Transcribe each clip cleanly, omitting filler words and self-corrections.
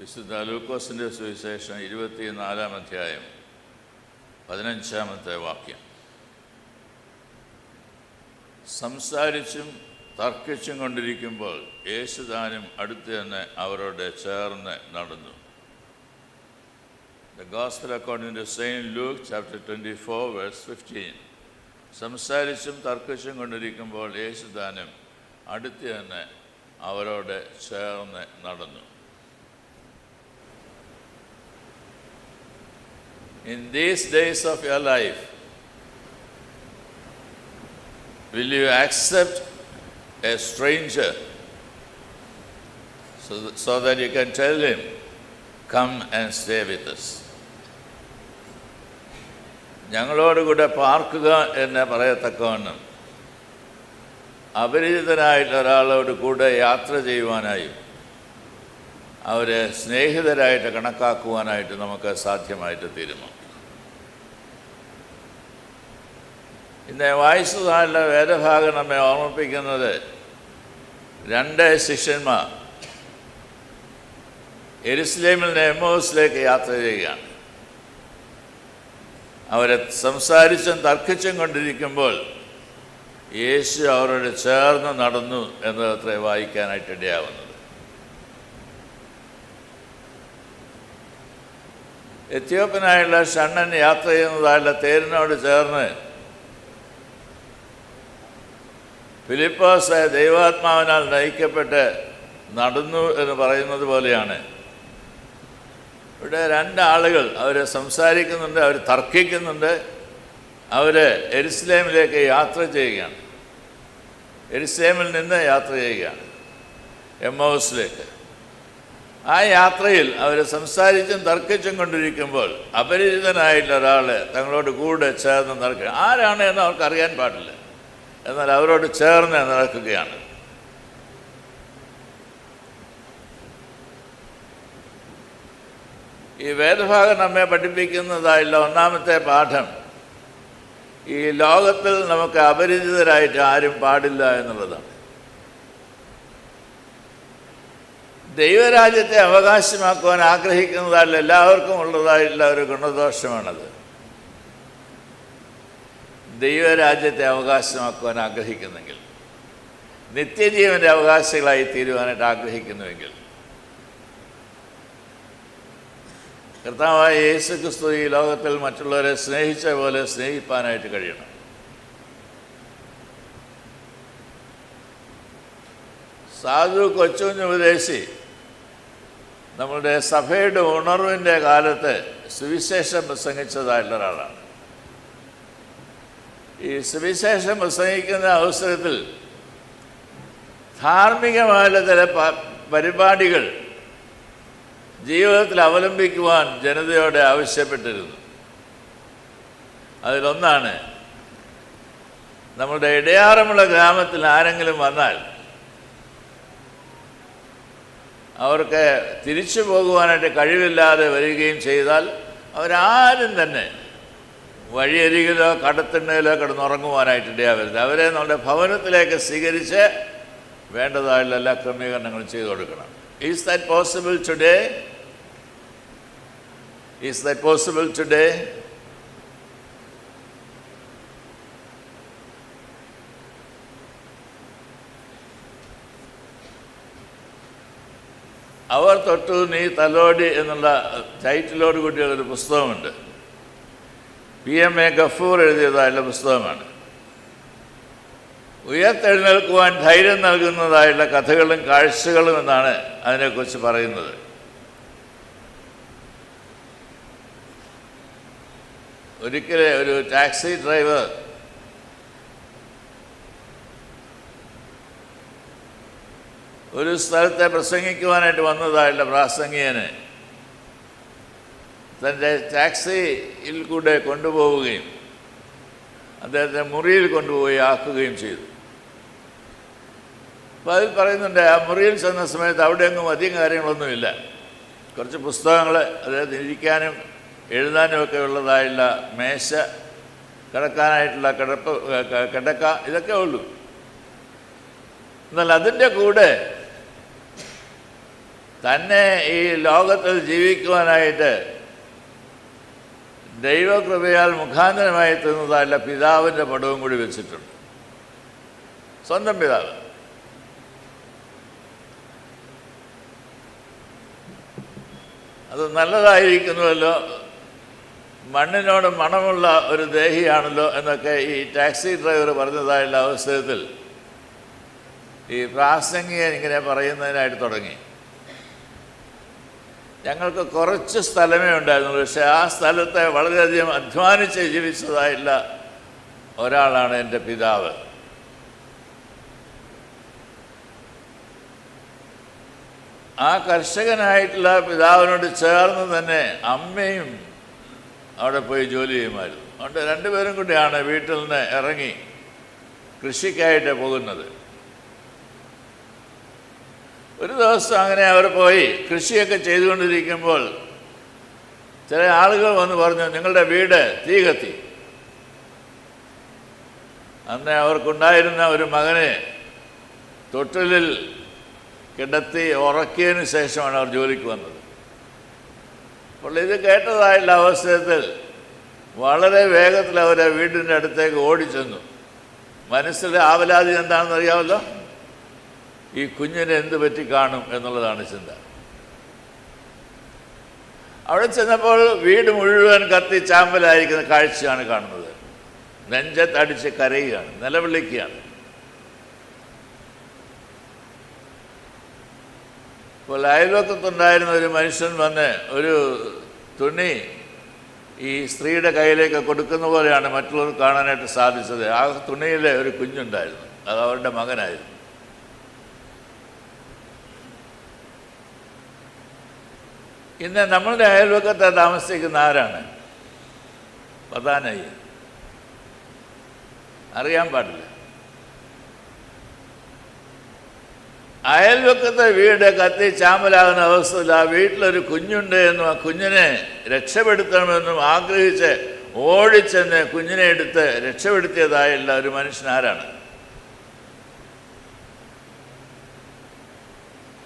വിശുദ്ധ ലൂക്കോസിൻ്റെ സുവിശേഷം 24-ാം അധ്യായം 15-ാമത്തെ വാക്യം. സംസാരിച്ചും തർക്കിച്ചും കൊണ്ടിരിക്കുമ്പോൾ യേശുദാനും അടുത്ത് തന്നെ അവരോട് ചേർന്ന് നടന്നു. The Gospel according to Saint Luke chapter 24 verse 15. സംസാരിച്ചും തർക്കിച്ചും കൊണ്ടിരിക്കുമ്പോൾ യേശുദാനും അടുത്ത് തന്നെ അവരോട് ചേർന്ന് നടന്നു. In these days of your life, will you accept a stranger so that you can tell him, come and stay with us? ഞങ്ങളോടുകൂടെ പാർക്കുക എന്ന് പറയത്തക്കവണ്ണം അപരിചിതനായിട്ടുള്ള ഒരാളോട് കൂടെ യാത്ര ചെയ്യുവാനായും അവരെ സ്നേഹിതരായിട്ട് കണക്കാക്കുവാനായിട്ട് നമുക്ക് സാധ്യമായിട്ട് തീരുന്നു. ഇന്ന് വായിച്ചതായുള്ള വേദഭാഗം നമ്മെ ഓർമ്മിപ്പിക്കുന്നത് 2 ശിഷ്യന്മാർ യെരുശലേമിൽ നിന്ന് എമ്മൗസിലേക്ക് യാത്ര ചെയ്യുകയാണ്. അവരെ സംസാരിച്ചും തർക്കിച്ചും കൊണ്ടിരിക്കുമ്പോൾ യേശു അവരോട് ചേർന്ന് നടന്നു എന്നത്ര വായിക്കാനായിട്ട് ഇടയാവുന്നത്. എത്യോപ്യനായുള്ള ഷണ്ണൻ യാത്ര ചെയ്യുന്നതായുള്ള തേരിനോട് ചേർന്ന് ഫിലിപ്പോസ് ദൈവാത്മാവിനാൽ നയിക്കപ്പെട്ട് നടന്നു എന്ന് പറയുന്നത് പോലെയാണ് ഇവിടെ 2 ആളുകൾ അവർ സംസാരിക്കുന്നുണ്ട്, അവർ തർക്കിക്കുന്നുണ്ട്, അവർ യെരുശലേമിലേക്ക് യാത്ര ചെയ്യുകയാണ്. യെരുശലേമിൽ നിന്ന് യാത്ര ചെയ്യുകയാണ് എമ്മൗസിലേക്ക്. ആ യാത്രയിൽ അവർ സംസാരിച്ചും തർക്കിച്ചും കൊണ്ടിരിക്കുമ്പോൾ അപരിചിതനായിട്ടുള്ള ഒരാൾ തങ്ങളോട് കൂടെ ചേർന്ന് നടക്കുക. ആരാണ് എന്ന് അവർക്കറിയാൻ പാടില്ല, എന്നാൽ അവരോട് ചേർന്ന് നടക്കുകയാണ്. ഈ വേദഭാഗം നമ്മെ പഠിപ്പിക്കുന്നതായുള്ള 1-ാമത്തെ പാഠം, ഈ ലോകത്തിൽ നമുക്ക് അപരിചിതരായിട്ട് ആരും പാടില്ല എന്നുള്ളതാണ്. ദൈവരാജ്യത്തെ അവകാശമാക്കുവാൻ ആഗ്രഹിക്കുന്നതായുള്ള എല്ലാവർക്കും ഉള്ളതായിട്ടുള്ള ഒരു ഗുണദോഷമാണത്. ദൈവരാജ്യത്തെ അവകാശമാക്കുവാൻ ആഗ്രഹിക്കുന്നെങ്കിൽ, നിത്യജീവൻ്റെ അവകാശികളായി തീരുവാനായിട്ട് ആഗ്രഹിക്കുന്നുവെങ്കിൽ, കർത്താവായ യേശുക്രിസ്തു ഈ ലോകത്തിൽ മറ്റുള്ളവരെ സ്നേഹിച്ച പോലെ സ്നേഹിപ്പാനായിട്ട് കഴിയണം. സാധു കൊച്ചുകുഞ്ഞുപദേശി നമ്മളുടെ സഭയുടെ ഉണർവിൻ്റെ കാലത്ത് സുവിശേഷം പ്രസംഗിച്ചതായിട്ടുള്ള ഒരാളാണ്. ഈ സുവിശേഷം പ്രസംഗിക്കുന്ന അവസരത്തിൽ ധാർമ്മികമായ ചില പരിപാടികൾ ജീവിതത്തിൽ അവലംബിക്കുവാൻ ജനതയോട് ആവശ്യപ്പെട്ടിരുന്നു. അതിലൊന്നാണ്, നമ്മുടെ ഇടയാറമുള്ള ഗ്രാമത്തിൽ ആരെങ്കിലും വന്നാൽ അവർക്ക് തിരിച്ചു പോകുവാനായിട്ട് കഴിവില്ലാതെ വരികയും ചെയ്താൽ അവരാരും തന്നെ വഴിയരികിലോ കടത്തിണ്ണയിലോ കിടന്നുറങ്ങുവാനായിട്ട് ഇടയാവരുത്. അവരെ നമ്മുടെ ഭവനത്തിലേക്ക് സ്വീകരിച്ച് വേണ്ടതായുള്ള എല്ലാ ക്രമീകരണങ്ങളും ചെയ്തു കൊടുക്കണം. Is that possible today? Is that possible today? അവർ തൊട്ടു നീ തലോടി എന്നുള്ള ടൈറ്റിലോട് കൂടിയുള്ളൊരു പുസ്തകമുണ്ട്. PMA ഗഫൂർ എഴുതിയതായുള്ള പുസ്തകമാണ്. ഉയർത്തെഴുന്നേൽക്കുവാൻ ധൈര്യം നൽകുന്നതായുള്ള കഥകളും കാഴ്ചകളും എന്നാണ് അതിനെക്കുറിച്ച് പറയുന്നത്. ഒരിക്കലെ ഒരു ടാക്സി ഡ്രൈവർ ഒരു സ്ഥലത്തെ പ്രസംഗിക്കുവാനായിട്ട് വന്നതായുള്ള പ്രാസംഗികനെ തൻ്റെ ടാക്സിയിൽ കൂടെ കൊണ്ടുപോവുകയും അദ്ദേഹത്തെ മുറിയിൽ കൊണ്ടുപോയി ആക്കുകയും ചെയ്തു. അപ്പോൾ അതിൽ പറയുന്നുണ്ട്, ആ മുറിയിൽ ചെന്ന സമയത്ത് അവിടെയൊന്നും അധികം കാര്യങ്ങളൊന്നുമില്ല. കുറച്ച് പുസ്തകങ്ങൾ, അദ്ദേഹത്തിന് ഇരിക്കാനും എഴുതാനും ഒക്കെ ഉള്ളതായുള്ള മേശ, കിടക്കാനായിട്ടുള്ള കിടക്ക, ഇതൊക്കെ ഉള്ളൂ. എന്നാൽ അതിൻ്റെ കൂടെ തന്നെ ഈ ലോകത്തിൽ ജീവിക്കുവാനായിട്ട് ദൈവകൃപയാൽ മുഖാന്തരമായി തീർന്നതല്ല പിതാവിൻ്റെ പടവും കൂടി വെച്ചിട്ടുണ്ട്. സ്വന്തം പിതാവ്. അത് നല്ലതായിരിക്കുന്നുവല്ലോ, മണ്ണിനോട് മണമുള്ള ഒരു ദേഹിയാണല്ലോ എന്നൊക്കെ ഈ ടാക്സി ഡ്രൈവർ പറഞ്ഞതായുള്ള അവസരത്തിൽ ഈ പ്രാസംഗികൻ ഇങ്ങനെ പറയുന്നതിനായിട്ട് തുടങ്ങി. ഞങ്ങൾക്ക് കുറച്ച് സ്ഥലമേ ഉണ്ടായിരുന്നുള്ളൂ, പക്ഷെ ആ സ്ഥലത്തെ വളരെയധികം അധ്വാനിച്ച് ജീവിച്ചതായുള്ള ഒരാളാണ് എൻ്റെ പിതാവ്. ആ കർഷകനായിട്ടുള്ള പിതാവിനോട് ചേർന്ന് തന്നെ അമ്മയും അവിടെ പോയി ജോലി ചെയ്യുമായിരുന്നു. അതുകൊണ്ട് രണ്ടുപേരും കൂടിയാണ് വീട്ടിൽ നിന്ന് ഇറങ്ങി കൃഷിക്കായിട്ട് പോകുന്നത്. ഒരു ദിവസം അങ്ങനെ അവർ പോയി കൃഷിയൊക്കെ ചെയ്തുകൊണ്ടിരിക്കുമ്പോൾ ചില ആളുകൾ വന്ന് പറഞ്ഞു, നിങ്ങളുടെ വീട് തീ കത്തി. അന്ന് അവർക്കുണ്ടായിരുന്ന ഒരു മകനെ തൊട്ടിലിൽ കിടത്തി ഉറക്കിയതിന് ശേഷമാണ് അവർ ജോലിക്ക് വന്നത്. അപ്പോൾ ഇത് കേട്ടതായുള്ള അവസരത്തിൽ വളരെ വേഗത്തിൽ അവരെ വീടിൻ്റെ അടുത്തേക്ക് ഓടിച്ചെന്നു. മനസ്സിലെ ആവലാതി എന്താണെന്ന് അറിയാമല്ലോ, ഈ കുഞ്ഞിനെ എന്ത് പറ്റി കാണും എന്നുള്ളതാണ് ചിന്ത. അവിടെ ചെന്നപ്പോൾ വീട് മുഴുവൻ കത്തി ചാമ്പലായിരിക്കുന്ന കാഴ്ചയാണ് കാണുന്നത്. നെഞ്ചത്തടിച്ച് കരയുകയാണ്, നിലവിളിക്കുകയാണ്. അപ്പോൾ അയൽവക്കത്തുണ്ടായിരുന്ന ഒരു മനുഷ്യൻ വന്ന് ഒരു തുണി ഈ സ്ത്രീയുടെ കയ്യിലേക്ക് കൊടുക്കുന്ന പോലെയാണ് മറ്റുള്ളവർ കാണാനായിട്ട് സാധിച്ചത്. ആ തുണിയിൽ ഒരു കുഞ്ഞുണ്ടായിരുന്നു, അത് അവരുടെ മകനായിരുന്നു. ഇന്ന് നമ്മളുടെ അയൽവക്കത്തെ താമസിക്കുന്ന ആരാണ്? പതാനായി അറിയാൻ പാടില്ല. അയൽവക്കത്തെ വീട് കത്തി ചാമ്പലാകുന്ന അവസ്ഥയിൽ ആ വീട്ടിലൊരു കുഞ്ഞുണ്ട് എന്നും ആ കുഞ്ഞിനെ രക്ഷപ്പെടുത്തണമെന്നും ആഗ്രഹിച്ച് ഓടിച്ചെന്ന് കുഞ്ഞിനെ എടുത്ത് രക്ഷപ്പെടുത്തിയതായുള്ള ഒരു മനുഷ്യൻ ആരാണ്?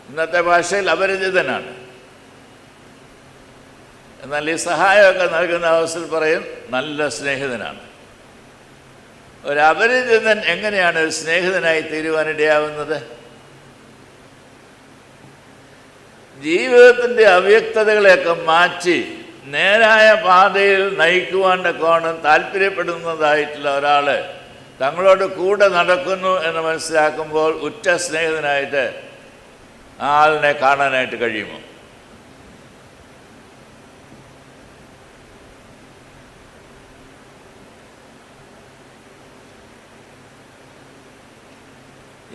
ഇന്നത്തെ ഭാഷയിൽ അപരിചിതനാണ്. എന്നാൽ ഈ സഹായമൊക്കെ നൽകുന്ന അവസരത്തിൽ പറയും നല്ല സ്നേഹിതനാണ്. ഒരു അപരിചിതൻ എങ്ങനെയാണ് ഒരു സ്നേഹിതനായി തീരുവാനിടയാവുന്നത്? ജീവിതത്തിൻ്റെ അവ്യക്തതകളെയൊക്കെ മാറ്റി നേരായ പാതയിൽ നയിക്കുവാൻ കോണം താല്പര്യപ്പെടുന്നതായിട്ടുള്ള ഒരാൾ തങ്ങളോട് കൂടെ നടക്കുന്നു എന്ന് മനസ്സിലാക്കുമ്പോൾ ഉറ്റ സ്നേഹിതനായിട്ട് ആ ആളിനെ കാണാനായിട്ട് കഴിയുമോ?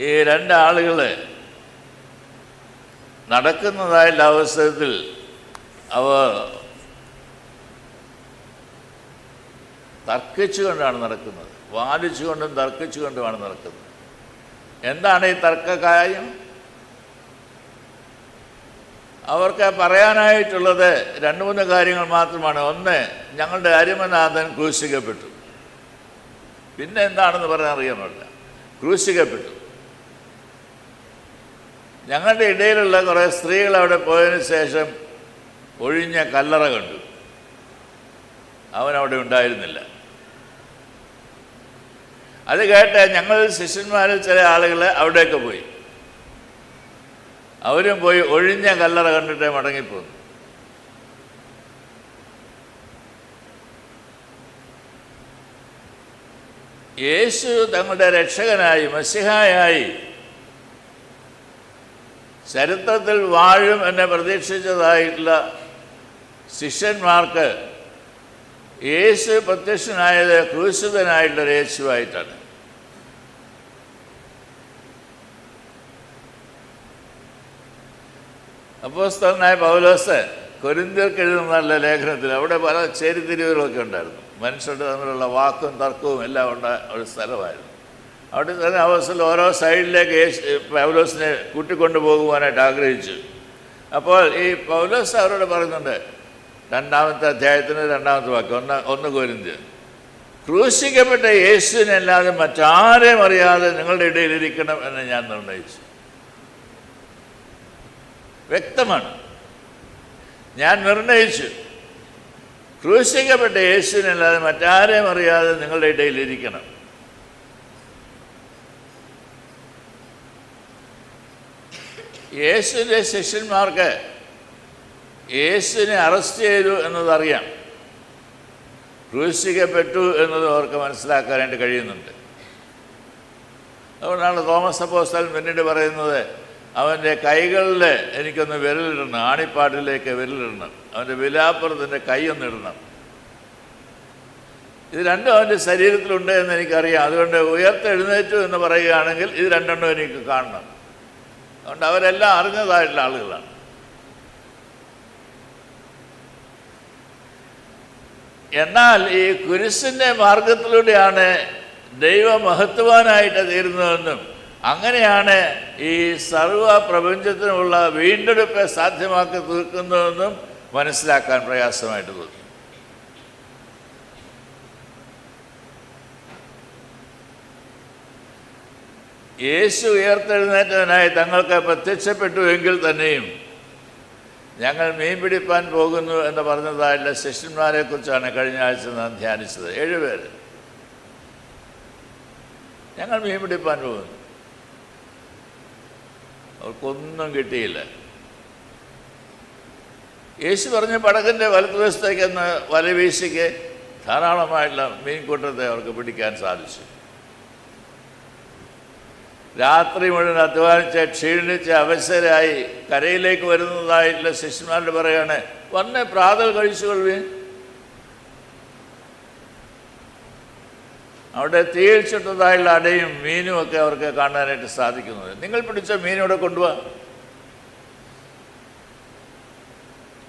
ഈ രണ്ടാളുകൾ നടക്കുന്നതായുള്ള അവസരത്തിൽ അവർ തർക്കിച്ചുകൊണ്ടാണ് നടക്കുന്നത്. വാദിച്ചുകൊണ്ടും തർക്കിച്ചുകൊണ്ടുമാണ് നടക്കുന്നത്. എന്താണ് ഈ തർക്കകാര്യം? അവർക്ക് പറയാനായിട്ടുള്ളത് രണ്ട് മൂന്ന് കാര്യങ്ങൾ മാത്രമാണ്. ഒന്ന്, ഞങ്ങളുടെ അരുമനാഥൻ ക്രൂശിക്കപ്പെട്ടു. പിന്നെ എന്താണെന്ന് പറയാൻ അറിയാമല്ല, ക്രൂശിക്കപ്പെട്ടു. ഞങ്ങളുടെ ഇടയിലുള്ള കുറേ സ്ത്രീകൾ അവിടെ പോയതിനു ശേഷം ഒഴിഞ്ഞ കല്ലറ കണ്ടു. അവനവിടെ ഉണ്ടായിരുന്നില്ല. അത് കേട്ട് ഞങ്ങൾ ശിഷ്യന്മാരിൽ ചില ആളുകൾ അവിടേക്ക് പോയി. അവരും പോയി ഒഴിഞ്ഞ കല്ലറ കണ്ടിട്ട് മടങ്ങിപ്പോന്നു. യേശു തങ്ങളുടെ രക്ഷകനായി മസിഹായായി ചരിത്രത്തിൽ വാഴും എന്നെ പ്രതീക്ഷിച്ചതായിട്ടുള്ള ശിഷ്യന്മാർക്ക് യേശു പ്രത്യക്ഷനായത് ക്രൂശിതനായിട്ടുള്ളൊരു യേശുവായിട്ടാണ്. അപ്പോസ്തലനായ പൗലോസ് കൊരിന്ത്യർക്ക് എഴുതുന്ന ലേഖനത്തിൽ അവിടെ പല ചേരിതിരിവുകളൊക്കെ ഉണ്ടായിരുന്നു. മനുഷ്യരുടെ തമ്മിലുള്ള വാക്കും തർക്കവും എല്ലാം ഉണ്ട ഒരു സ്ഥലമായിരുന്നു. അവിടെ തന്നെ അവസരം ഓരോ സൈഡിലേക്ക് പൗലോസിനെ കൂട്ടിക്കൊണ്ടു പോകുവാനായിട്ട് ആഗ്രഹിച്ചു. അപ്പോൾ ഈ പൗലോസ് അവരോട് പറയുന്നുണ്ട്, 2-ാമത്തെ അധ്യായത്തിന് 2-ാമത്തെ വാക്യം, 1 കൊരിന്ത്യർ, ക്രൂശിക്കപ്പെട്ട യേശുവിനെ അല്ലാതെ മറ്റാരെയും അറിയാതെ നിങ്ങളുടെ ഇടയിലിരിക്കണം എന്ന് ഞാൻ നിർണയിച്ചു. വ്യക്തമാണ്. ഞാൻ നിർണയിച്ചു, ക്രൂശിക്കപ്പെട്ട യേശുവിനല്ലാതെ മറ്റാരെയും അറിയാതെ നിങ്ങളുടെ ഇടയിൽ ഇരിക്കണം. യേശുവിൻ്റെ ശിഷ്യന്മാർക്ക് യേശുവിനെ അറസ്റ്റ് ചെയ്തു എന്നതറിയാം, ക്രൂശിക്കപ്പെട്ടു എന്നത് അവർക്ക് മനസ്സിലാക്കാനായിട്ട് കഴിയുന്നുണ്ട്. അതുകൊണ്ടാണ് തോമസ് അപ്പോസ്തലൻ പിന്നീട് പറയുന്നത്, അവൻ്റെ കൈകളിൽ എനിക്കൊന്ന് വിരലിടണം, ആണിപ്പാടിലേക്ക് വിരലിടണം, അവൻ്റെ വിലാപ്പുറത്തിൻ്റെ കൈയൊന്നിടണം. ഇത് രണ്ടും അവൻ്റെ ശരീരത്തിലുണ്ട് എന്ന് എനിക്കറിയാം. അതുകൊണ്ട് ഉയർത്തെഴുന്നേറ്റു എന്ന് പറയുകയാണെങ്കിൽ ഇത് രണ്ടെണ്ണം എനിക്ക് കാണണം. അതുകൊണ്ട് അവരെല്ലാം അറിഞ്ഞതായിട്ടുള്ള ആളുകളാണ്. എന്നാൽ ഈ കുരിശിൻ്റെ മാർഗത്തിലൂടെയാണ് ദൈവമഹത്വവാനായിട്ട് തീരുന്നതെന്നും അങ്ങനെയാണ് ഈ സർവ പ്രപഞ്ചത്തിനുമുള്ള വീണ്ടെടുപ്പ് സാധ്യമാക്കി തീർക്കുന്നതെന്നും മനസ്സിലാക്കാൻ പ്രയാസമായിട്ട് തോന്നി. യേശു ഉയർത്തെഴുന്നേറ്റതിനായി തങ്ങൾക്ക് പ്രത്യക്ഷപ്പെട്ടു എങ്കിൽ തന്നെയും ഞങ്ങൾ മീൻ പിടിപ്പാൻ പോകുന്നു എന്ന് പറഞ്ഞതായിട്ടുള്ള ശിഷ്യന്മാരെ കുറിച്ചാണ് കഴിഞ്ഞ ആഴ്ച നാം ധ്യാനിച്ചത്. 7 പേര് ഞങ്ങൾ മീൻ പിടിപ്പാൻ പോകുന്നു. അവർക്കൊന്നും കിട്ടിയില്ല. യേശു പറഞ്ഞ് പടകിൻ്റെ വലതുവശത്തേക്കെന്ന് വല വീശിക്ക് ധാരാളമായിട്ടുള്ള മീൻകൂട്ടത്തെ അവർക്ക് പിടിക്കാൻ സാധിച്ചു. രാത്രി മുഴുവൻ അധ്വാനിച്ച് ക്ഷീണിച്ച് അവശരായി കരയിലേക്ക് വരുന്നതായിട്ടുള്ള ശിഷ്യന്മാരോട് പറയാണ്, വന്ന് പ്രാതൽ കഴിച്ചുകൊള്ളുവീൻ. അവിടെ തീയിൽ ചുട്ടതായുള്ള അടയും മീനും ഒക്കെ അവർക്ക് കാണാനായിട്ട് സാധിക്കുന്നത്. നിങ്ങൾ പിടിച്ച മീനോടെ കൊണ്ടുപോവാ.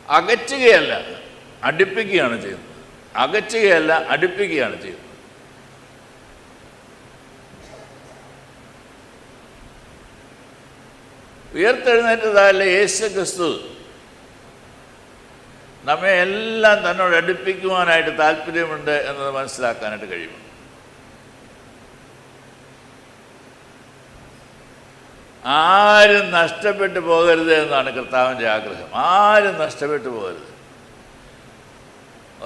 അകറ്റുകയല്ല, അടുപ്പിക്കുകയാണ് ചെയ്യുന്നത്. അകറ്റുകയല്ല, അടുപ്പിക്കുകയാണ് ചെയ്യുന്നത്. ഉയർത്തെഴുന്നേറ്റതായുള്ള യേശു ക്രിസ്തു നമ്മെ എല്ലാം തന്നോട് അടുപ്പിക്കുവാനായിട്ട് താല്പര്യമുണ്ട് എന്നത് മനസ്സിലാക്കാനായിട്ട് കഴിയും. ആരും നഷ്ടപ്പെട്ടു പോകരുത് എന്നാണ് കർത്താവിൻ്റെ ആഗ്രഹം. ആരും നഷ്ടപ്പെട്ടു പോകരുത്.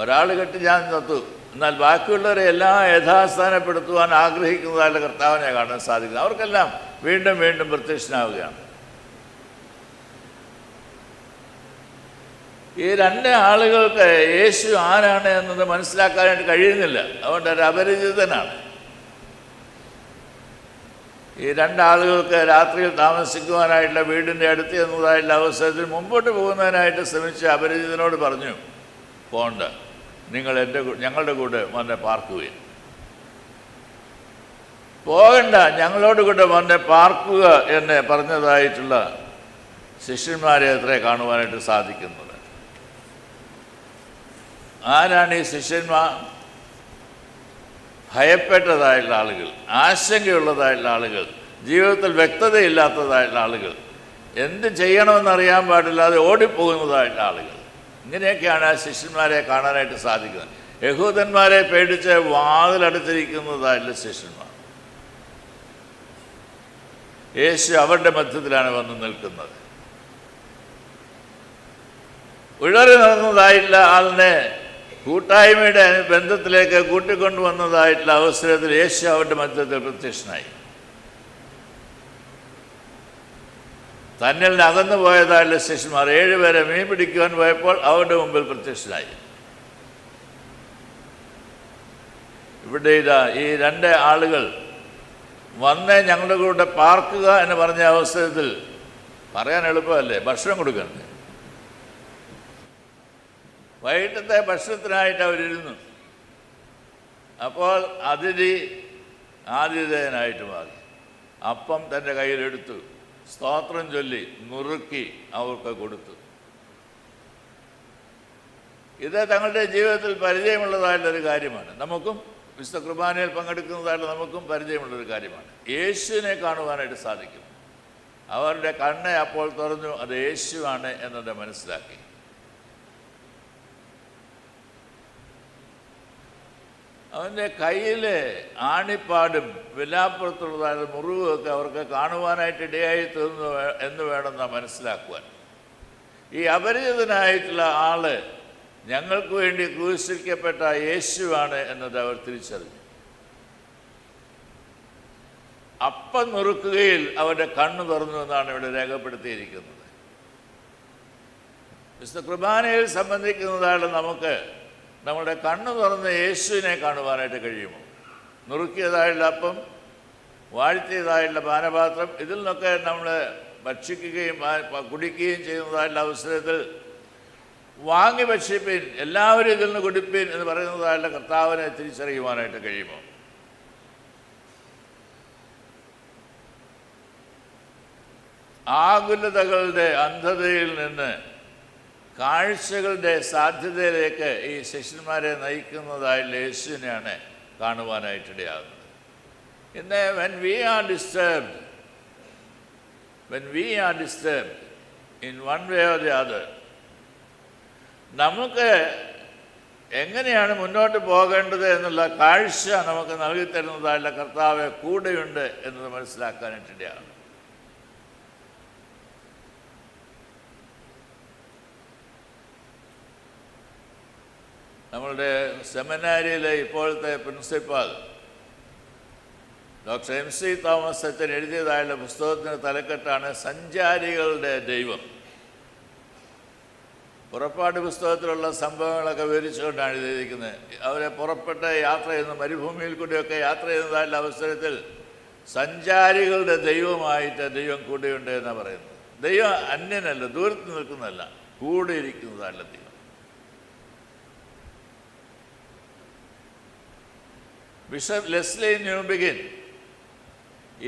ഒരാൾ കെട്ടി ഞാൻ തത്തു, എന്നാൽ ബാക്കിയുള്ളവരെ എല്ലാം യഥാസ്ഥാനപ്പെടുത്തുവാൻ ആഗ്രഹിക്കുന്നതായിട്ട് കർത്താവിനെ കാണാൻ സാധിക്കുന്നത്. അവർക്കെല്ലാം വീണ്ടും വീണ്ടും പ്രത്യക്ഷനാവുകയാണ്. ഈ 2 ആളുകൾക്ക് യേശു ആരാണ് എന്നത് മനസ്സിലാക്കാനായിട്ട് കഴിയുന്നില്ല. അതുകൊണ്ട് ഒരു അപരിചിതനാണ്. ഈ 2 ആളുകൾക്ക് രാത്രിയിൽ താമസിക്കുവാനായിട്ടുള്ള വീടിൻ്റെ അടുത്ത് എന്നതായിട്ടുള്ള അവസരത്തിൽ മുമ്പോട്ട് പോകുന്നതിനായിട്ട് ശ്രമിച്ച അപരിചിതനോട് പറഞ്ഞു, പോണ്ട, നിങ്ങൾ ഞങ്ങളുടെ കൂടെ വന്നെ പാർക്കുകയും പോകണ്ട, ഞങ്ങളോട് കൂടെ വന്നെ പാർക്കുക എന്ന് പറഞ്ഞതായിട്ടുള്ള ശിഷ്യന്മാരെ അത്രേ കാണുവാനായിട്ട് സാധിക്കുന്നത്. ആരാണ് ഈ ശിഷ്യന്മാർ? ഭയപ്പെട്ടതായിട്ടുള്ള ആളുകൾ, ആശങ്കയുള്ളതായിട്ടുള്ള ആളുകൾ, ജീവിതത്തിൽ വ്യക്തതയില്ലാത്തതായിട്ടുള്ള ആളുകൾ, എന്ത് ചെയ്യണമെന്നറിയാൻ പാടില്ലാതെ ഓടിപ്പോകുന്നതായിട്ടുള്ള ആളുകൾ. ഇങ്ങനെയൊക്കെയാണ് ആ ശിഷ്യന്മാരെ കാണാനായിട്ട് സാധിക്കുന്നത്. യഹൂദന്മാരെ പേടിച്ച് വാതിലടച്ചിരിക്കുന്നതായിട്ടുള്ള ശിഷ്യന്മാർ. യേശു അവരുടെ മധ്യത്തിലാണ് വന്ന് നിൽക്കുന്നത്. ഉഴറി നടന്നതായിട്ടുള്ള ആളിനെ കൂട്ടായ്മയുടെ ബന്ധത്തിലേക്ക് കൂട്ടിക്കൊണ്ടുവന്നതായിട്ടുള്ള അവസരത്തിൽ യേശു അവരുടെ മധ്യത്തിൽ പ്രത്യക്ഷനായി. തന്നിൽ നിന്ന് അകന്നു പോയതായിട്ടുള്ള ശിഷ്യന്മാർ 7 പേരെ മീൻ പിടിക്കുവാൻ പോയപ്പോൾ അവരുടെ മുമ്പിൽ പ്രത്യക്ഷനായി. ഇവിടെ ഇതാ ഈ 2 ആളുകൾ വന്ന് ഞങ്ങളുടെ കൂടെ പാർക്കുക എന്ന് പറഞ്ഞ അവസരത്തിൽ പറയാൻ എളുപ്പമല്ലേ, ഭക്ഷണം കൊടുക്കണ്ടേ? വൈകിട്ടത്തെ ഭക്ഷണത്തിനായിട്ട് അവരിരുന്നു. അപ്പോൾ അതിഥി ആതിഥേയനായിട്ട് മാറി. അപ്പം തൻ്റെ കയ്യിലെടുത്തു, സ്തോത്രം ചൊല്ലി നുറുക്കി അവർക്ക് കൊടുത്തു. ഇത് തങ്ങളുടെ ജീവിതത്തിൽ പരിചയമുള്ളതായിട്ടുള്ളൊരു കാര്യമാണ്. നമുക്കും വിശുദ്ധ കുർബാനയിൽ പങ്കെടുക്കുന്നതായിട്ട് നമുക്കും പരിചയമുള്ളൊരു കാര്യമാണ്. യേശുവിനെ കാണുവാനായിട്ട് സാധിക്കും. അവരുടെ കണ്ണ് അപ്പോൾ തുറന്നു, അത് യേശുവാണ് എന്നത് മനസ്സിലാക്കി. അവൻ്റെ കയ്യിൽ ആണിപ്പാടും വിലാപ്പുറത്തുള്ളതായ മുറിവുമൊക്കെ അവർക്ക് കാണുവാനായിട്ട് ഇടയായി തീർന്നു എന്ന് വേണം നാം മനസ്സിലാക്കുവാൻ. ഈ അപരിചിതനായിട്ടുള്ള ആള് ഞങ്ങൾക്ക് വേണ്ടി ക്രൂശിക്കപ്പെട്ട യേശുവാണ് എന്നത് അവർ തിരിച്ചറിഞ്ഞു. അപ്പം നുറുക്കുകയിൽ അവരുടെ കണ്ണു തുറന്നു എന്നാണ് ഇവിടെ രേഖപ്പെടുത്തിയിരിക്കുന്നത്. വിശുദ്ധ കുർബാനയിൽ സംബന്ധിക്കുന്നതായിട്ട് നമുക്ക് നമ്മുടെ കണ്ണു തുറന്ന് യേശുവിനെ കാണുവാനായിട്ട് കഴിയുമോ? നുറുക്കിയതായുള്ള അപ്പം, വാഴ്ത്തിയതായുള്ള പാനപാത്രം, ഇതിൽ നിന്നൊക്കെ നമ്മൾ ഭക്ഷിക്കുകയും കുടിക്കുകയും ചെയ്യുന്നതായുള്ള അവസരത്തിൽ വാങ്ങി ഭക്ഷിപ്പീൻ, എല്ലാവരും ഇതിൽ നിന്ന് കുടിപ്പീൻ എന്ന് പറയുന്നതായുള്ള കർത്താവിനെ തിരിച്ചറിയുവാനായിട്ട് കഴിയുമോ? ആകുലതകളുടെ അന്ധതയിൽ നിന്ന് കാഴ്ചകളുടെ സാധ്യതയിലേക്ക് ഈ ശിഷ്യന്മാരെ നയിക്കുന്നതായുള്ള യേശുവിനെയാണ് കാണുവാനായിട്ടിടയാകുന്നത്. ഇന്ന് when we are disturbed in one way or the other, നമുക്ക് എങ്ങനെയാണ് മുന്നോട്ട് പോകേണ്ടത് എന്നുള്ള കാഴ്ച നമുക്ക് നൽകി തരുന്നതായുള്ള കർത്താവ് കൂടെയുണ്ട് എന്നത് മനസ്സിലാക്കാനായിട്ടിടയാണ്. നമ്മളുടെ സെമിനാരിയിലെ ഇപ്പോഴത്തെ പ്രിൻസിപ്പാൾ ഡോക്ടർ MC തോമസ് അച്ഛൻ എഴുതിയതായുള്ള പുസ്തകത്തിന് തലക്കെട്ടാണ് സഞ്ചാരികളുടെ ദൈവം. പുറപ്പാട് പുസ്തകത്തിലുള്ള സംഭവങ്ങളൊക്കെ വിവരിച്ചുകൊണ്ടാണ് എഴുതിയിരിക്കുന്നത്. അവരെ പുറപ്പെട്ട യാത്ര ചെയ്യുന്ന മരുഭൂമിയിൽ കൂടിയൊക്കെ യാത്ര ചെയ്യുന്നതായുള്ള അവസരത്തിൽ സഞ്ചാരികളുടെ ദൈവമായിട്ട് ദൈവം കൂടെയുണ്ട് എന്നാണ് പറയുന്നത്. ദൈവം അന്യനല്ല, ദൂരത്ത് നിൽക്കുന്നതല്ല, കൂടെ ഇരിക്കുന്നതല്ല ദൈവം. ബിഷപ്പ് ലെസ്ലി ന്യൂബിഗിൻ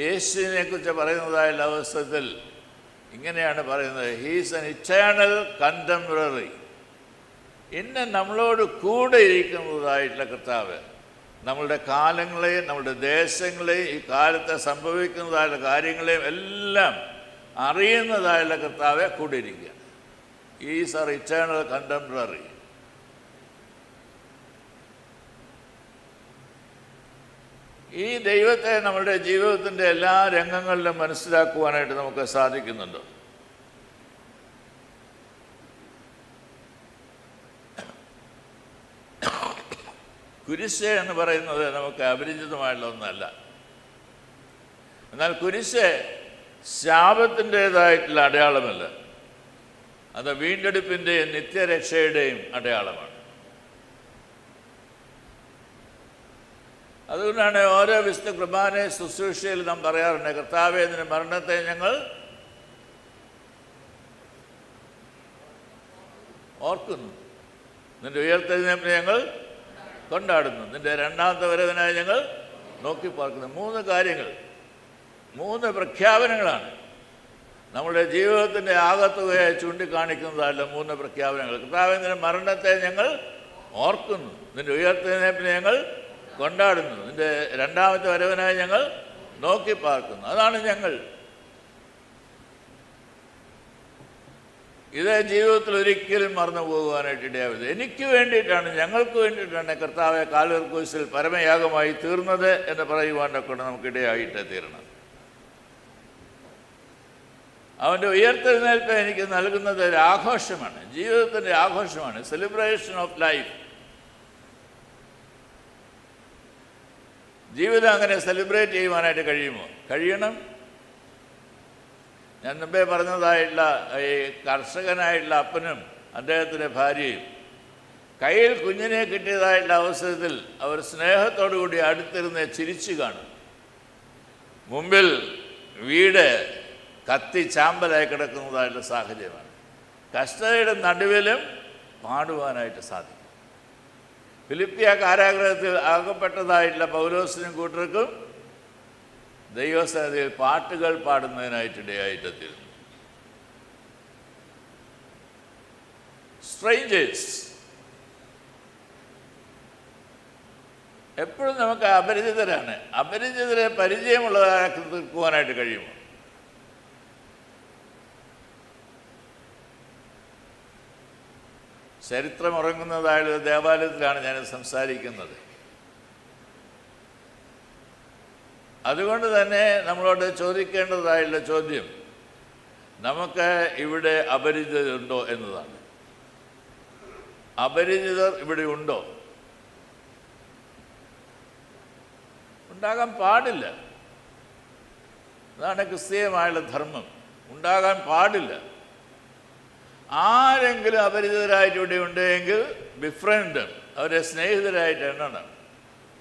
യേശുവിനെ കുറിച്ച് പറയുന്നതായുള്ള അവസരത്തിൽ ഇങ്ങനെയാണ് പറയുന്നത്: ഹീസ് ആൻ ഇറ്റേണൽ കണ്ടംപററി. ഇന്ന് നമ്മളോട് കൂടെ ഇരിക്കുന്നതായിട്ടുള്ള കർത്താവ് നമ്മളുടെ കാലങ്ങളെയും നമ്മളുടെ ദേശങ്ങളെയും ഈ കാലത്തെ സംഭവിക്കുന്നതായുള്ള കാര്യങ്ങളെയും എല്ലാം അറിയുന്നതായുള്ള കർത്താവെ കൂടെ ഇരിക്കുക. Is our eternal contemporary. ഈ ദൈവത്തെ നമ്മളുടെ ജീവിതത്തിൻ്റെ എല്ലാ രംഗങ്ങളിലും മനസ്സിലാക്കുവാനായിട്ട് നമുക്ക് സാധിക്കുന്നുണ്ട്. കുരിശ് എന്ന് പറയുന്നത് നമുക്ക് അപരിചിതമായുള്ള ഒന്നല്ല. എന്നാൽ കുരിശ് ശാപത്തിൻ്റേതായിട്ടുള്ള അടയാളമല്ല, അത് വീണ്ടെടുപ്പിൻ്റെയും നിത്യരക്ഷയുടെയും അടയാളമാണ്. അതുകൊണ്ടാണ് ഓരോ വിശുദ്ധ കുർബാന ശുശ്രൂഷയിൽ നാം പറയാറുണ്ട്: കർത്താവേ, നിന്റെ മരണത്തെ ഞങ്ങൾ ഓർക്കുന്നു, നിന്റെ ഉയർത്തെഴുന്നേൽപ്പിനെ ഞങ്ങൾ കൊണ്ടാടുന്നു, നിന്റെ രണ്ടാമത്തെ വരവിനായി ഞങ്ങൾ നോക്കിപ്പാർക്കുന്നു. 3 കാര്യങ്ങൾ, 3 പ്രഖ്യാപനങ്ങളാണ് നമ്മുടെ ജീവിതത്തിൻ്റെ ആകത്തുകയെ ചൂണ്ടിക്കാണിക്കുന്നതല്ല. 3 പ്രഖ്യാപനങ്ങൾ. കർത്താവേ, നിന്റെ മരണത്തെ ഞങ്ങൾ ഓർക്കുന്നു, നിന്റെ ഉയർത്തെഴുന്നേൽപ്പിനെ ഞങ്ങൾ കൊണ്ടാടുന്നു, നിന്റെ രണ്ടാമത്തെ വരവിനായി ഞങ്ങൾ നോക്കി പാർക്കുന്നു. അതാണ് ഞങ്ങൾ. ഇത് ജീവിതത്തിൽ ഒരിക്കലും മറന്നു പോകുവാനായിട്ട് ഇടയാവരുത്. എനിക്ക് വേണ്ടിയിട്ടാണ്, ഞങ്ങൾക്ക് വേണ്ടിയിട്ടാണ് കർത്താവെ കാൽവരി ക്രൂശിൽ പരമയാഗമായി തീർന്നത് എന്ന് പറയുവാനൊക്കെ നമുക്കിടയായിട്ട് തീരണം. അവൻ്റെ ഉയർത്തെഴുന്നേൽപ്പ് എനിക്ക് നൽകുന്നത് ഒരു ആഘോഷമാണ്, ജീവിതത്തിൻ്റെ ആഘോഷമാണ്, സെലിബ്രേഷൻ ഓഫ് ലൈഫ്. ജീവിതം അങ്ങനെ സെലിബ്രേറ്റ് ചെയ്യുവാനായിട്ട് കഴിയുമോ? കഴിയണം. ഞാൻ മുമ്പേ പറഞ്ഞതായിട്ടുള്ള ഈ കർഷകനായിട്ടുള്ള അപ്പനും അദ്ദേഹത്തിൻ്റെ ഭാര്യയും കയ്യിൽ കുഞ്ഞിനെ കിട്ടിയതായിട്ടുള്ള അവസരത്തിൽ അവർ സ്നേഹത്തോടു കൂടി അടുത്തിരുന്ന് ചിരിച്ചു കാണും. മുമ്പിൽ വീട് കത്തി ചാമ്പലായി കിടക്കുന്നതായിട്ടുള്ള സാഹചര്യമാണ്. കഷ്ടതയുടെ നടുവിലും പാടുവാനായിട്ട് സാധിക്കും. ഫിലിപ്പിയ കാരാഗ്രഹത്തിൽ അകപ്പെട്ടതായിട്ടുള്ള പൗലോസിനും കൂട്ടർക്കും ദൈവസന്നിധിയിൽ പാട്ടുകൾ പാടുന്നതിനായിട്ടിടയായിട്ടെത്തിയിരുന്നു. സ്ട്രേഞ്ചേഴ്സ്. എപ്പോഴും നമുക്ക് അപരിചിതരാണ്. അപരിചിതരെ പരിചയമുള്ളതാക്കി തീർക്കുവാനായിട്ട് കഴിയുമോ? ചരിത്രം ഉറങ്ങുന്നതായുള്ള ദേവാലയത്തിലാണ് ഞാൻ സംസാരിക്കുന്നത്. അതുകൊണ്ട് തന്നെ നമ്മളോട് ചോദിക്കേണ്ടതായുള്ള ചോദ്യം, നമുക്ക് ഇവിടെ അപരിചിതരുണ്ടോ എന്നതാണ്. അപരിചിതർ ഇവിടെ ഉണ്ടോ? ഉണ്ടാകാൻ പാടില്ല. അതാണ് ക്രിസ്തീയമായുള്ള ധർമ്മം. ഉണ്ടാകാൻ പാടില്ല. ആരെങ്കിലും അപരിചിതരായിട്ട് ഇവിടെ ഉണ്ടെങ്കിൽ ബിഫ്രണ്ട്, അവരെ സ്നേഹിതരായിട്ട് എണ്ണണം.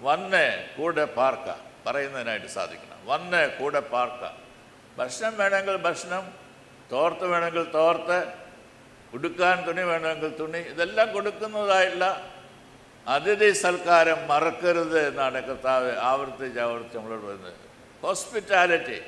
വന്ന് കൂടെ പാർക്കാം പറയുന്നതിനായിട്ട് സാധിക്കണം. വന്ന് കൂടെ പാർക്കാം. ഭക്ഷണം വേണമെങ്കിൽ ഭക്ഷണം, തോർത്ത് വേണമെങ്കിൽ തോർത്ത്, ഉടുക്കാൻ തുണി വേണമെങ്കിൽ തുണി, ഇതെല്ലാം കൊടുക്കുന്നതായിട്ടുള്ള അതിഥി സൽക്കാരം മറക്കരുത് എന്നാണ് കർത്താവ് ആവർത്തിച്ച് നമ്മളോട് പറയുന്നത്. ഹോസ്പിറ്റാലിറ്റി.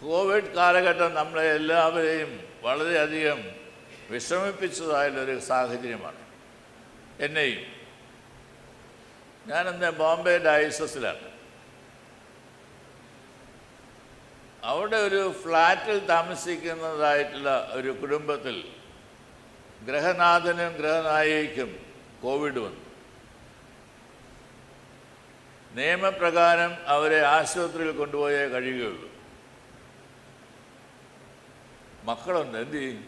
കോവിഡ് കാലഘട്ടം നമ്മളെ എല്ലാവരെയും വളരെയധികം വിഷമിപ്പിച്ചതായുള്ളൊരു സാഹചര്യമാണ്. എന്നെയും. ഞാനിന്ന് ബോംബെ ഡയസസിലാണ്. അവിടെ ഒരു ഫ്ലാറ്റിൽ താമസിക്കുന്നതായിട്ടുള്ള ഒരു കുടുംബത്തിൽ ഗൃഹനാഥനും ഗൃഹനായികയ്ക്കും കോവിഡ് വന്നു. നിയമപ്രകാരം അവരെ ആശുപത്രിയിൽ കൊണ്ടുപോയേ കഴിയുകയുള്ളൂ. മക്കളുണ്ട്, എന്ത് ചെയ്യും?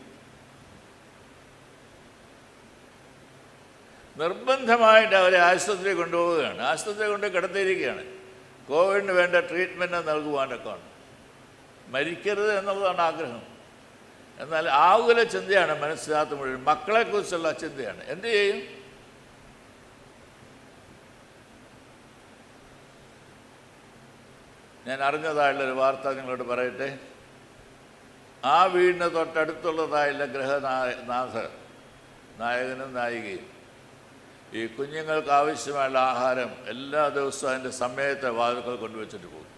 നിർബന്ധമായിട്ട് അവരെ ആശുപത്രിയിൽ കൊണ്ടുപോവുകയാണ്. ആശുപത്രിയിൽ കൊണ്ട് കിടത്തിയിരിക്കുകയാണ്. കോവിഡിന് വേണ്ട ട്രീറ്റ്മെൻറ്റ് നൽകുവാനൊക്കെ ആണ്. മരിക്കരുത് എന്നുള്ളതാണ് ആഗ്രഹം. എന്നാൽ ആകുല ചിന്തയാണ് മനസ്സിനകത്ത് മുഴുവൻ. മക്കളെക്കുറിച്ചുള്ള ചിന്തയാണ്. എന്ത് ചെയ്യും? ഞാൻ അറിഞ്ഞതായുള്ളൊരു വാർത്ത നിങ്ങളോട് പറയട്ടെ. ആ വീടിന് തൊട്ടടുത്തുള്ളതായുള്ള നായകനും നായികയും ഈ കുഞ്ഞുങ്ങൾക്ക് ആവശ്യമായുള്ള ആഹാരം എല്ലാ ദിവസവും അതിൻ്റെ സമയത്ത് വാതിൽക്കൽ കൊണ്ടുവച്ചിട്ട് പോകും.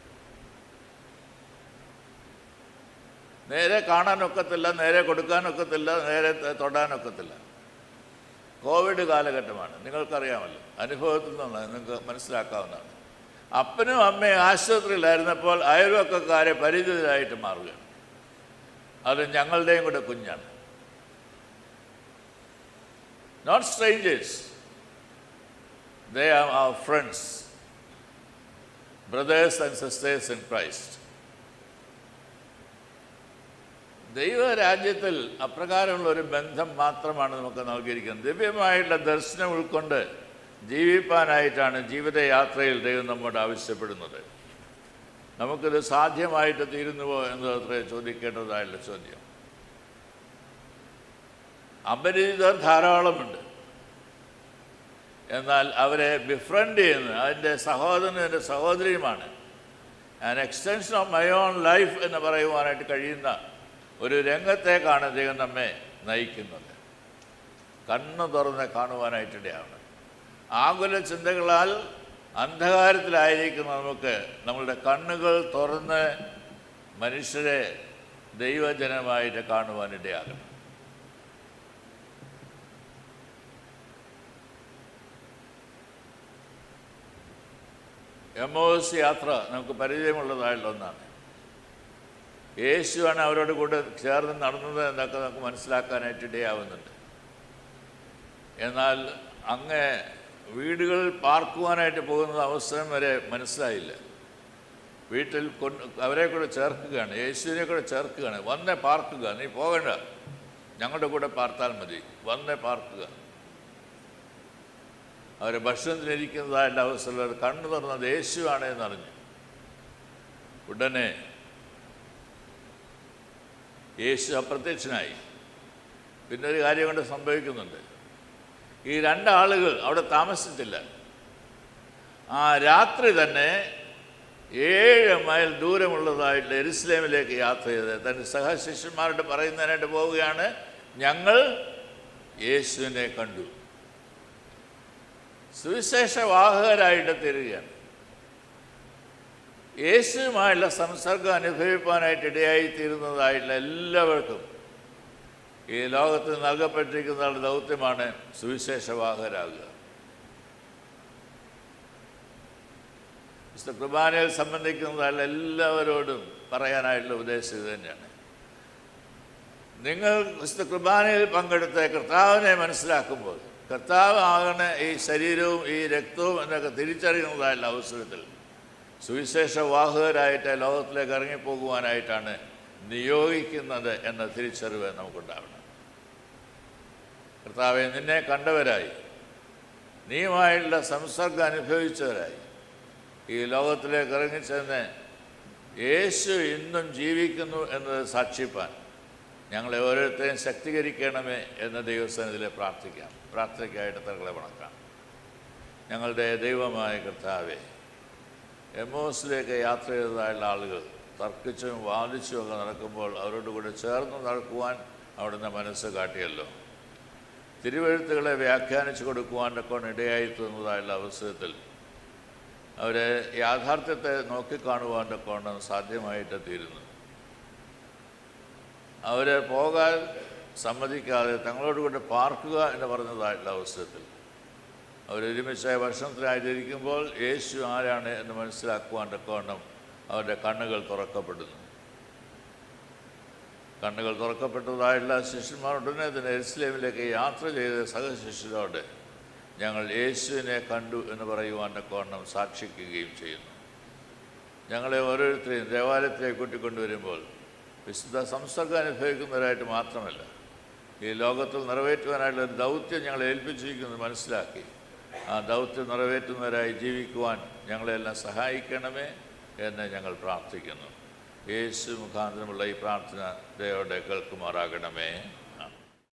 നേരെ കാണാനൊക്കത്തില്ല, നേരെ കൊടുക്കാനൊക്കത്തില്ല, നേരെ തൊടാനൊക്കത്തില്ല. കോവിഡ് കാലഘട്ടമാണ്, നിങ്ങൾക്കറിയാമല്ലോ. അനുഭവത്തിൽ നിന്നാണ് നിങ്ങൾക്ക് മനസ്സിലാക്കാവുന്നതാണ്. അപ്പനും അമ്മയും ആശുപത്രിയിലായിരുന്നപ്പോൾ അയൽവക്കക്കാരെ പരിചിതരായിട്ട് മാറുകയാണ്. അത് ഞങ്ങളുടെയും കൂടെ കുഞ്ഞാണ്. Not strangers, they are our friends, brothers and sisters in Christ. ദൈവരാജ്യത്തിൽ അപ്രകാരമുള്ള ഒരു ബന്ധം മാത്രമാണ് നമുക്ക് നൽകിയിരിക്കുന്നത്. ദിവ്യമായിട്ടുള്ള ദർശനം ഉൾക്കൊണ്ട് ജീവിപ്പാനായിട്ടാണ് ജീവിതയാത്രയിൽ ദൈവം നമ്മോട് ആവശ്യപ്പെടുന്നത്. നമുക്കിത് സാധ്യമായിട്ട് തീരുന്നുവോ എന്നതത്രേ ചോദിക്കേണ്ടതായുള്ള ചോദ്യം. അപരിചിതർ ധാരാളമുണ്ട്. എന്നാൽ അവരെ ബിഫ്രണ്ട് ചെയ്യുന്നത് അതിൻ്റെ സഹോദരനും എൻ്റെ സഹോദരിയുമാണ്. An extension of my own life എന്ന് പറയുവാനായിട്ട് കഴിയുന്ന ഒരു രംഗത്തേക്കാണ് ദൈവം നമ്മെ നയിക്കുന്നത്. കണ്ണ് തുറന്ന് കാണുവാനായിട്ടിടയാണ്. ആകുല ചിന്തകളാൽ അന്ധകാരത്തിലായിരിക്കുന്ന നമുക്ക് നമ്മളുടെ കണ്ണുകൾ തുറന്ന് മനുഷ്യരെ ദൈവജനമായിട്ട് കാണുവാനിടയാകണം. എമ്മോസ് യാത്ര നമുക്ക് പരിചയമുള്ളതായുള്ള ഒന്നാണ്. യേശുവാണ് അവരോട് കൂടെ ചേർന്ന് നടന്നത് എന്നൊക്കെ നമുക്ക് മനസ്സിലാക്കാനായിട്ട് ഇടയാവുന്നുണ്ട്. എന്നാൽ അങ്ങ് വീടുകളിൽ പാർക്കുവാനായിട്ട് പോകുന്ന അവസരം വരെ മനസ്സിലായില്ല. വീട്ടിൽ അവരെ കൂടെ ചേർക്കുകയാണ്, യേശുവിനെ കൂടെ ചേർക്കുകയാണ്. വന്നേ പാർക്കുക, നീ പോകണ്ട, ഞങ്ങളുടെ കൂടെ പാർത്താൽ മതി, വന്നേ പാർക്കുക. അവർ ഭക്ഷണത്തിലിരിക്കുന്നതായുള്ള അവസരം കണ്ണു തുറന്നത് യേശുവാണ് എന്നറിഞ്ഞു. ഉടനെ യേശു അപ്രത്യക്ഷനായി. പിന്നെ ഒരു കാര്യം കൊണ്ട് സംഭവിക്കുന്നുണ്ട്. ഈ രണ്ടാളുകൾ അവിടെ താമസിച്ചില്ല. ആ രാത്രി തന്നെ 7 മൈൽ ദൂരമുള്ളതായിട്ട് യെരുശലേമിലേക്ക് യാത്ര ചെയ്ത് തൻ്റെ സഹശിഷ്യന്മാരോട് പറയുന്നതിനായിട്ട് പോവുകയാണ്, ഞങ്ങൾ യേശുവിനെ കണ്ടു. സുവിശേഷവാഹകരായിട്ട് തീരുകയാണ്. യേശുവുമായുള്ള സംസർഗം അനുഭവിപ്പാനായിട്ട് ഇടയായിത്തീരുന്നതായിട്ടുള്ള എല്ലാവർക്കും ഈ ലോകത്ത് നൽകപ്പെട്ടിരിക്കുന്ന ദൗത്യമാണ് സുവിശേഷവാഹകരാകുക. വിശുദ്ധ കുർബാനയിൽ സംബന്ധിക്കുന്നതായുള്ള എല്ലാവരോടും പറയാനായിട്ടുള്ള ഉപദേശം ഇത് തന്നെയാണ്. നിങ്ങൾ വിശുദ്ധ കുർബാനയിൽ പങ്കെടുത്ത് കർത്താവിനെ മനസ്സിലാക്കുമ്പോൾ, കർത്താവ് ആകണ ഈ ശരീരവും ഈ രക്തവും എന്നൊക്കെ തിരിച്ചറിയുന്നതായുള്ള അവസരത്തിൽ സുവിശേഷവാഹകരായിട്ട് ലോകത്തിലേക്ക് ഇറങ്ങിപ്പോകുവാനായിട്ടാണ് നിയോഗിക്കുന്നത് എന്ന തിരിച്ചറിവ് നമുക്കുണ്ടാവണം. കർത്താവെ, നിന്നെ കണ്ടവരായി നീയുമായുള്ള സംസർഗം അനുഭവിച്ചവരായി ഈ ലോകത്തിലേക്ക് ഇറങ്ങിച്ചെന്ന് യേശു ഇന്നും ജീവിക്കുന്നു എന്നത് സാക്ഷിപ്പാൻ ഞങ്ങളെ ഓരോരുത്തരെയും ശക്തീകരിക്കണമേ എന്ന ദൈവസന്നിധിയിൽ പ്രാർത്ഥിക്കാം. പ്രാർത്ഥനയ്ക്കായിട്ട് തങ്ങളെ വണക്കാം. ഞങ്ങളുടെ ദൈവമായ കർത്താവെ, എമ്മോസിലേക്ക് യാത്ര ചെയ്തതായുള്ള ആളുകൾ തർക്കിച്ചും വാദിച്ചും ഒക്കെ നടക്കുമ്പോൾ അവരോട് കൂടെ ചേർന്ന് നടക്കുവാൻ അവിടുന്ന് മനസ്സ് കാട്ടിയല്ലോ. തിരുവെഴുത്തുകളെ വ്യാഖ്യാനിച്ചു കൊടുക്കുവാനൊക്കെ ഇടയായി തീർന്നതായുള്ള അവസരത്തിൽ അവരെ യാഥാർത്ഥ്യത്തെ നോക്കിക്കാണുവാനൊക്കെ സാധ്യമായിട്ട് തീരുന്നു. അവരെ പോകാൻ സമ്മതിക്കാതെ തങ്ങളോടുകൂടി പാർക്കുക എന്ന് പറഞ്ഞതായിട്ടുള്ള അവസരത്തിൽ അവരൊരുമിച്ചായ ഭക്ഷണത്തിനായിട്ടിരിക്കുമ്പോൾ യേശു ആരാണ് എന്ന് മനസ്സിലാക്കുവാനൊക്കെ അവരുടെ കണ്ണുകൾ തുറക്കപ്പെടുന്നു. കണ്ണുകൾ തുറക്കപ്പെട്ടതായുള്ള ശിഷ്യന്മാർ ഉടനെ തന്നെ യെരുശലേമിലേക്ക് യാത്ര ചെയ്ത സഹശിഷ്യരോട് ഞങ്ങൾ യേശുവിനെ കണ്ടു എന്ന് പറയുവാനൊക്കെ സാക്ഷിക്കുകയും ചെയ്യുന്നു. ഞങ്ങളെ ഓരോരുത്തരെയും ദേവാലയത്തിലേക്ക് കൂട്ടിക്കൊണ്ടുവരുമ്പോൾ വിശുദ്ധ സംസർഗം അനുഭവിക്കുന്നവരായിട്ട് മാത്രമല്ല, ഈ ലോകത്തിൽ നിറവേറ്റുവാനായിട്ടുള്ള ഒരു ദൗത്യം ഞങ്ങളെ ഏൽപ്പിച്ചിരിക്കുന്നത് മനസ്സിലാക്കി ആ ദൗത്യം നിറവേറ്റുന്നവരായി ജീവിക്കുവാൻ ഞങ്ങളെല്ലാം സഹായിക്കണമേ എന്ന് ഞങ്ങൾ പ്രാർത്ഥിക്കുന്നു. യേശു മുഖാന്തരമുള്ള ഈ പ്രാർത്ഥന ദൈവത്തെ കേൾക്കുമാറാകണമേ.